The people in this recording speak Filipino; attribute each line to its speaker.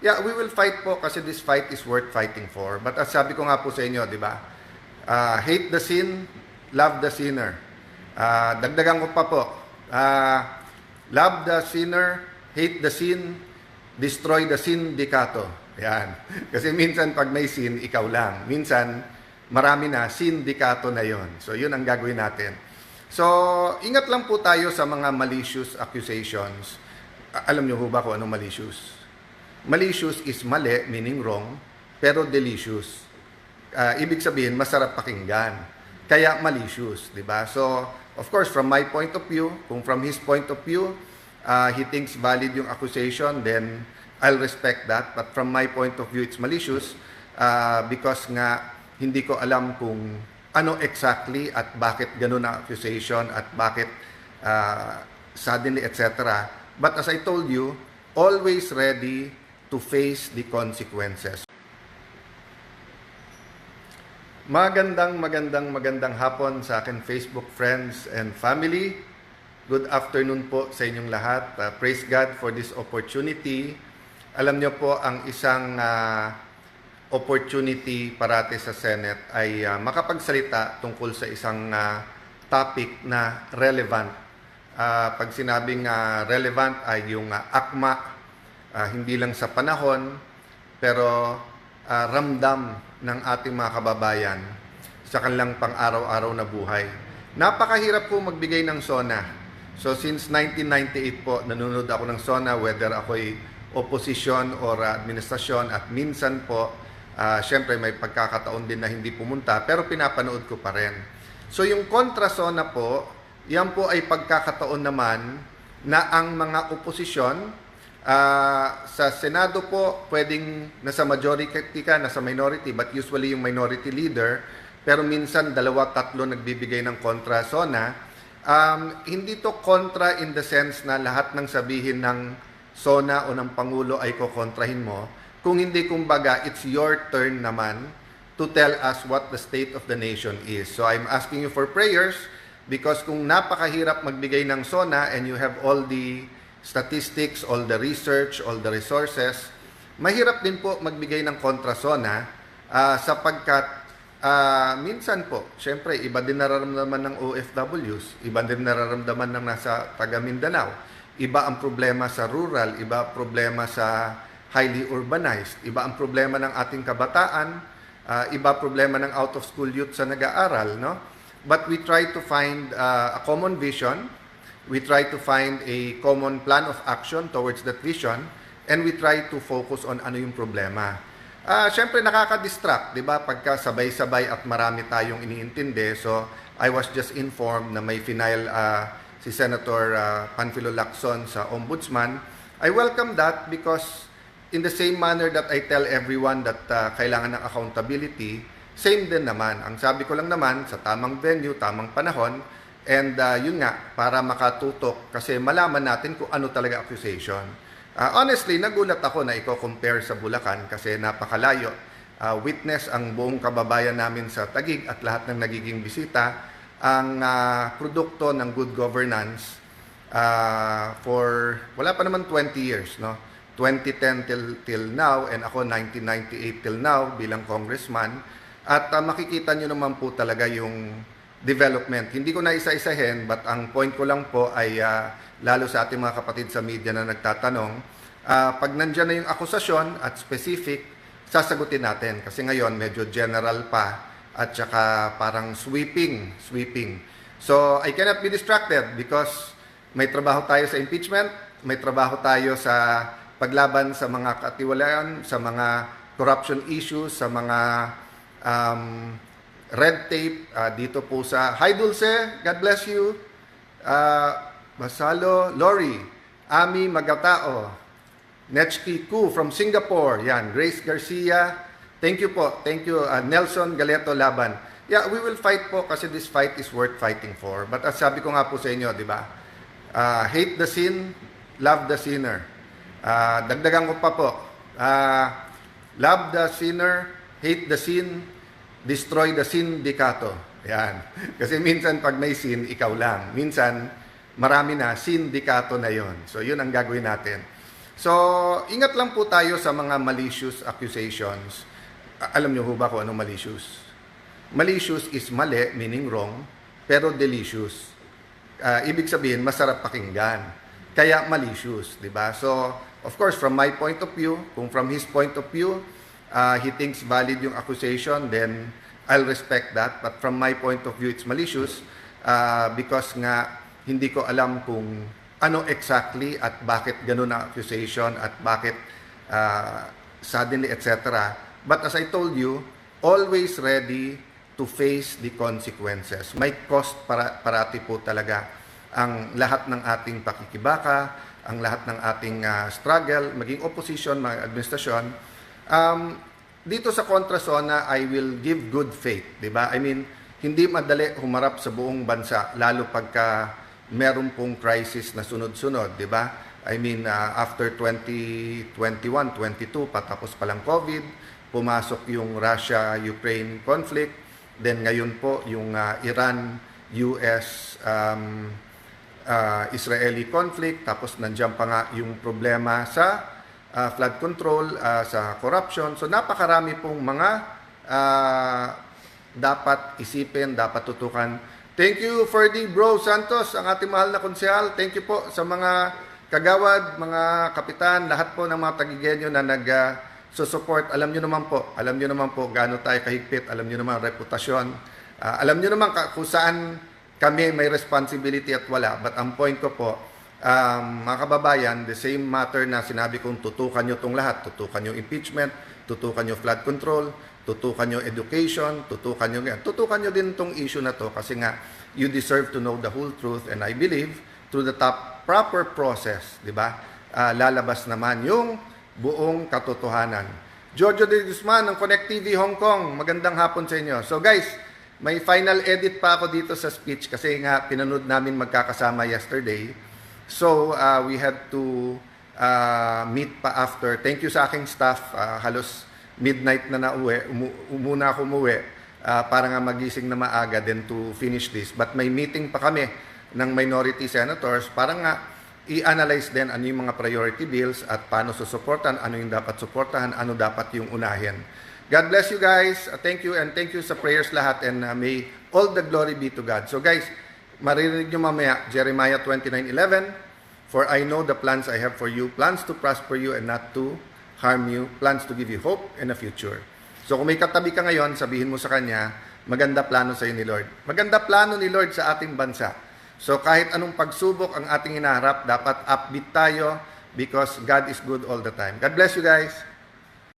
Speaker 1: Yeah, we will fight po kasi this fight is worth fighting for. But as sabi ko nga po sa inyo, di ba? Hate the sin, love the sinner. Dagdagan ko pa po. Love the sinner, hate the sin, destroy the sindikato. Yan. Kasi minsan pag may sin, ikaw lang. Minsan, marami na, sindikato na yon. So yun ang gagawin natin. So, ingat lang po tayo sa mga malicious accusations. Alam niyo ho ba kung anong malicious? Malicious is mali, meaning wrong, pero delicious. Ibig sabihin, masarap pakinggan. Kaya malicious, di ba? So, of course, from my point of view, kung from his point of view, he thinks valid yung accusation, then I'll respect that. But from my point of view, it's malicious because nga hindi ko alam kung ano exactly at bakit ganun ang accusation at bakit suddenly, etc. But as I told you, always ready to face the consequences. Magandang hapon sa akin Facebook friends and family. Good afternoon po sa inyong lahat. Praise God for this opportunity. Alam niyo po, ang isang opportunity parati sa Senate ay makapagsalita tungkol sa isang topic na relevant. Pag sinabing relevant ay yung akma, hindi lang sa panahon, pero ramdam ng ating mga kababayan sa kanilang pang-araw-araw na buhay. Napakahirap po magbigay ng SONA. So since 1998 po, nanonood ako ng SONA, whether ako'y opposition or administrasyon, at minsan po, syempre may pagkakataon din na hindi pumunta, pero pinapanood ko pa rin. So yung kontra SONA po, yan po ay pagkakataon naman na ang mga oposisyon, sa Senado po, pwedeng nasa majority ka, nasa minority, but usually yung minority leader, pero minsan dalawa, tatlo nagbibigay ng kontra SONA. Hindi to kontra in the sense na lahat ng sabihin ng SONA o ng Pangulo ay kokontrahin mo. Kung hindi, kumbaga, it's your turn naman to tell us what the state of the nation is. So I'm asking you for prayers because kung napakahirap magbigay ng SONA and you have all the statistics, all the research, all the resources, mahirap din po magbigay ng kontra SONA sapagkat minsan po, syempre, iba din nararamdaman ng OFWs, iba din nararamdaman ng nasa taga Mindanao, iba ang problema sa rural, iba ang problema sa highly urbanized, iba ang problema ng ating kabataan, iba problema ng out-of-school youth sa nag-aaral, no? But we try to find a common vision. We try to find a common plan of action towards that vision, and we try to focus on ano yung problema. Siyempre nakaka-distract, di ba? Pagka sabay-sabay at marami tayong iniintindi. So, I was just informed na may final si Senator Panfilo Lacson sa Ombudsman. I welcome that because in the same manner that I tell everyone that kailangan ng accountability, same din naman. Ang sabi ko lang naman, sa tamang venue, tamang panahon, and yun nga, para makatutok kasi malaman natin kung ano talaga accusation. Honestly, nagulat ako na i-compare sa Bulacan kasi napakalayo. Witness ang buong kababayan namin sa Taguig at lahat ng nagiging bisita ang produkto ng good governance for wala pa naman 20 years, no? 2010 till now, and ako 1998 till now bilang congressman. At makikita nyo naman po talaga yung development. Hindi ko na isa-isahin, but ang point ko lang po ay lalo sa ating mga kapatid sa media na nagtatanong, pag nandyan na yung akusasyon at specific, sasagutin natin. Kasi ngayon, medyo general pa at saka parang sweeping. So, I cannot be distracted because may trabaho tayo sa impeachment, may trabaho tayo sa paglaban sa mga katiwalian, sa mga corruption issues, sa mga red tape dito po sa Hi Dulce, God bless you. Basalo, Lori, Ami Magatao, Nechki Ku from Singapore, yan, Grace Garcia, thank you po, thank you, Nelson Galeto Laban. Yeah, we will fight po kasi this fight is worth fighting for. But as sabi ko nga po sa inyo, di ba? Hate the sin, love the sinner. Dagdagan ko pa po. Love the sinner, hate the sin, destroy the sindikato. Yan. Kasi minsan pag may sin, ikaw lang. Minsan, marami na, sindikato na yon. So, yun ang gagawin natin. So, ingat lang po tayo sa mga malicious accusations. Alam niyo ho ba kung anong malicious? Malicious is mali, meaning wrong, pero delicious. Ibig sabihin, masarap pakinggan. Kaya malicious, di ba? So, of course, from my point of view, kung from his point of view, he thinks valid yung accusation, then I'll respect that. But from my point of view, it's malicious because nga hindi ko alam kung ano exactly at bakit ganun ang accusation at bakit suddenly, etc. But as I told you, always ready to face the consequences. May cost parati po talaga ang lahat ng ating pakikibaka, ang lahat ng ating struggle, maging opposition, mga administrasyon. Dito sa kontrasona, I will give good faith, di ba? I mean, hindi madali humarap sa buong bansa, lalo pagka meron pong crisis na sunod-sunod, di ba? I mean, after 2021, 22, patapos pa lang COVID, pumasok yung Russia-Ukraine conflict, then ngayon po yung Iran-US Israeli conflict, tapos nandiyan pa nga yung problema sa flood control, sa corruption. So napakarami pong mga dapat isipin, dapat tutukan. Thank you Ferdy Bro Santos, ang ating mahal na konsehal. Thank you po sa mga kagawad, mga kapitan, lahat po ng mga tagigenyo na nag-support. Alam nyo naman po gaano tayo kahigpit, alam nyo naman reputasyon. Alam nyo naman kung saan kami may responsibility at wala. But ang point ko po, mga kababayan, the same matter na sinabi kong tutukan nyo itong lahat. Tutukan nyo impeachment, tutukan nyo flood control, tutukan nyo education, tutukan nyo ganyan. Tutukan nyo din itong issue na to kasi nga you deserve to know the whole truth, and I believe through the proper process, di ba? Lalabas naman yung buong katotohanan. Jojo de Guzman ng Connect TV Hong Kong, magandang hapon sa inyo. So guys, may final edit pa ako dito sa speech kasi nga pinanood namin magkakasama yesterday. So we had to meet pa after. Thank you sa aking staff. Halos midnight na nauwi. Muna ako umuwi para nga magising na maaga then to finish this. But may meeting pa kami ng minority senators para nga i-analyze din ano yung mga priority bills at paano susuportan, ano yung dapat suportahan, ano dapat yung unahin. God bless you guys. Thank you and thank you sa prayers lahat and may all the glory be to God. So guys, maririnig nyo mamaya Jeremiah 29:11, for I know the plans I have for you, plans to prosper you and not to harm you, plans to give you hope and a future. So kung may katabi ka ngayon, sabihin mo sa kanya, maganda plano sa iyo ni Lord. Maganda plano ni Lord sa ating bansa. So kahit anong pagsubok ang ating hinaharap, dapat upbeat tayo because God is good all the time. God bless you guys.